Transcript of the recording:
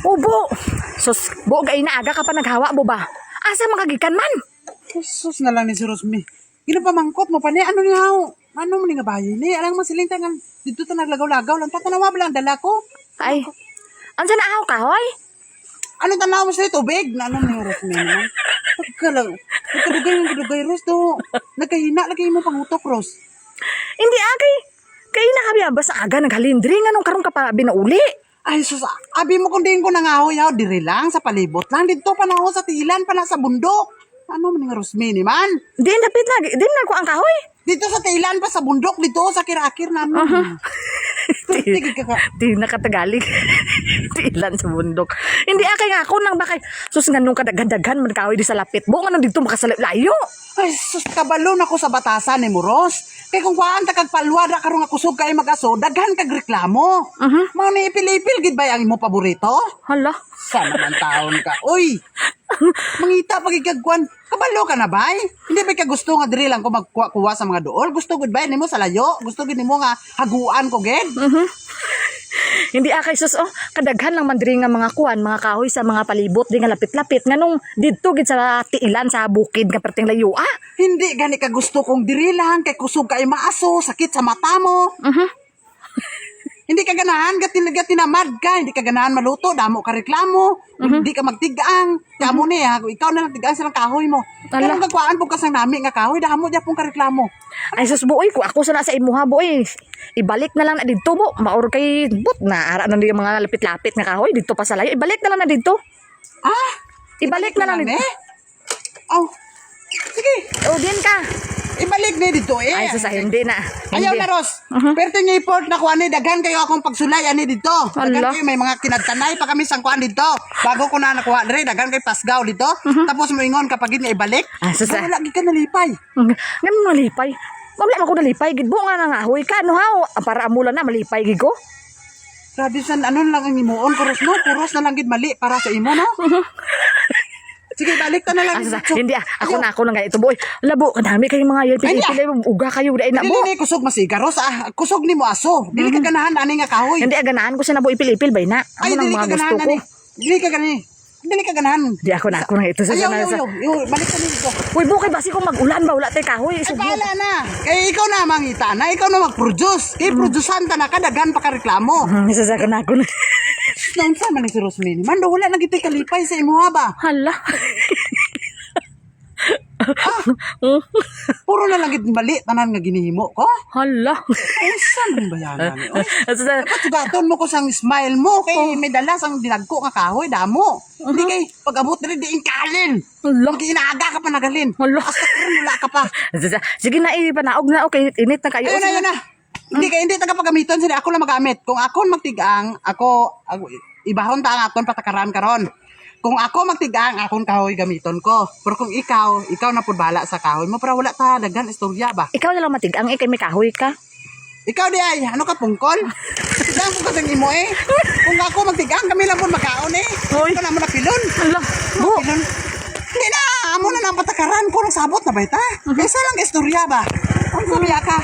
Ubo. Sus, buo gay na aga ka pa naghawa mo ba? Asa magagikan man? Sus na lang ni si Rosmi. Ginapamangkot mo pa ni, ano niya, ano mo ni nga bahay ni, alang masiling tangan, dito ta naglagaw-lagaw lang, tatanawa ba lang dala ko? Ay, ansa na ahaw ka, hoy? Anong tanaw mo sa tubig? Na ano ni Rosmi naman? Pagkalang, nagkadugay, Ros, do. Nagkahina, lagi mo pangutok, Ros. Hindi agay. Kay na kabi basta aga naghalindri nga nung karon ka pa binauli. Ay, sus, abi mo kung din ko nangahoy-haw, diri lang, sa palibot lang, dito pa na ako sa tilan, pa na sa bundok. Ano mo ni nga Rosmi ni man? Di napit na, di na ko ang kahoy. Dito sa tilan pa sa bundok, dito sa kirakir namin. Tigil ka ka. Di nakatagalig. Tilan sa bundok. Hindi akay nga ako nang bakay. Sus nga nung kadaghan-daghan man kahoy di sa lapit. Buo nga nang dito makasalayo. Ay, sus, kabalon ako sa batasan ni Moros. Kaya kung kuhaan ta kagpalwa na karong akusog kay mag-aso, daghan kag reklamo. Mga ni ipil-ipil, gid ba ang imo paborito? Hala. Sana man taon ka. Uy, mangita pagigagkuan. Kabalo ka na ba? Hindi ba ka gusto nga diri lang ko magkuha sa mga dool? Gusto gud ba nimo sa layo? Gusto gid nimo nga haguan ko gid? Hindi akay sus oh, kadaghan lang man diri nga mga kuan, mga kahoy sa mga palibot di nga lapit-lapit nganong didto gid sa tiilan sa bukid nga perting layo ah. Hindi gani ka gusto kong diri lang kay kusog kay maaso, sakit sa mata mo. Hindi ka ganahan, tinamad ka, hindi ka ganahan maluto, damo ka reklamo, hindi ka magtigaang. Kamo ni ha, ikaw na nagtigaan silang kahoy mo. Ala. Kung kagwaan po ka sang nami nga kahoy, damo dya pong ka reklamo. Ay sus buoy ko ako sana sa imuha buoy. Ibalik na lang na didto mo. Maor kay but na ara na yung mga lapit-lapit nga kahoy didto pa sa layo. Ibalik na lang na didto. Ah, Ibalik na lang didto. Oh, sige, O din ka. ibalik na dito eh. Ay sus ay, hindi na. Ayaw Hindi. na, Ros. Pero tingin report na kuha ni, daghan kayo akong pagsulay, ani dito. Daghan Ala. kayo, may mga kinagtanay pa kami sang kuhaan dito. Bago ko na nakuha rin, daghan kayo pasgaw dito. Tapos mo ingon kapag na ibalik. Ah, sus, ah. Wala, ka nalipay. Ganun malipay. Mamla man ko nalipay gid buo nga nang ahoy ka no haw para amulan na malipay gid ko. Grabe san, ano lang ang imuon, kuros no? Kuros na lang gid mali para sa imo, no? Sige, balik ka na lang. Asa hindi ako na ganito boy. Labo kadami kay mga Ay, pili uga kayo dai na Dili bo. ni kusog masiga, Ros. Kusog ni mo aso. Dili ka ganahan, ani nga kahoy. Hindi aganahan ko siya na bo ipil-ipil bay na. Ay, Amo nang dili ka mga gusto ganahan, ko. ani. Dili ka ganahan. Di ako na ito sa Ayaw, sana sa. balik ka dito. Uy bukay basi kung mag-ulan ba wala tay kahoy Ay, isugbo. bahala na. Kaya ikaw na mangita na, ikaw na mag-produce. Kaya producean ta na, kadaghan pa ka reklamo. Isa sa kana ko na. Noon sa man ni si Rosmini, man daw wala nagitay kalipay sa imo ba? Hala. Puro na lang gid mali tanan nga ginihimo ko. Hala. Ay, saan man bayanan ni? Oy, Asa dapat sugaton mo ko sang smile mo kay may dala sang dinagko nga kahoy damo. Hindi kay pag-abot diri di inkalin. Hala. Pag inaaga ka pa nagalin. Hala. Hasta karon wala ka pa. Sige na ipanaog na okay init na kayo. Ayun na. Hindi taga pagamiton sila ako lang magamit. Kung ako magtigang, ako ibahon ta ang akon patakaran karon. Kung ako magtigang, akon kahoy gamiton ko. Pero kung ikaw na pud bala sa kahoy mo para wala ta daghan istorya ba. Ikaw na lang matigang ikay may kahoy ka. Ikaw di ay, ano ka pungkol? Tigang po kasang imo eh. Kung ako magtigang, kami lang po makaon eh. Hoy. Ito naman na pilon. Hala. Bu. Pilon. Hindi na, amo na ng patakaran ko. Nagsabot na ba ita? Kaysa lang istorya ba? Ang sabiya ka.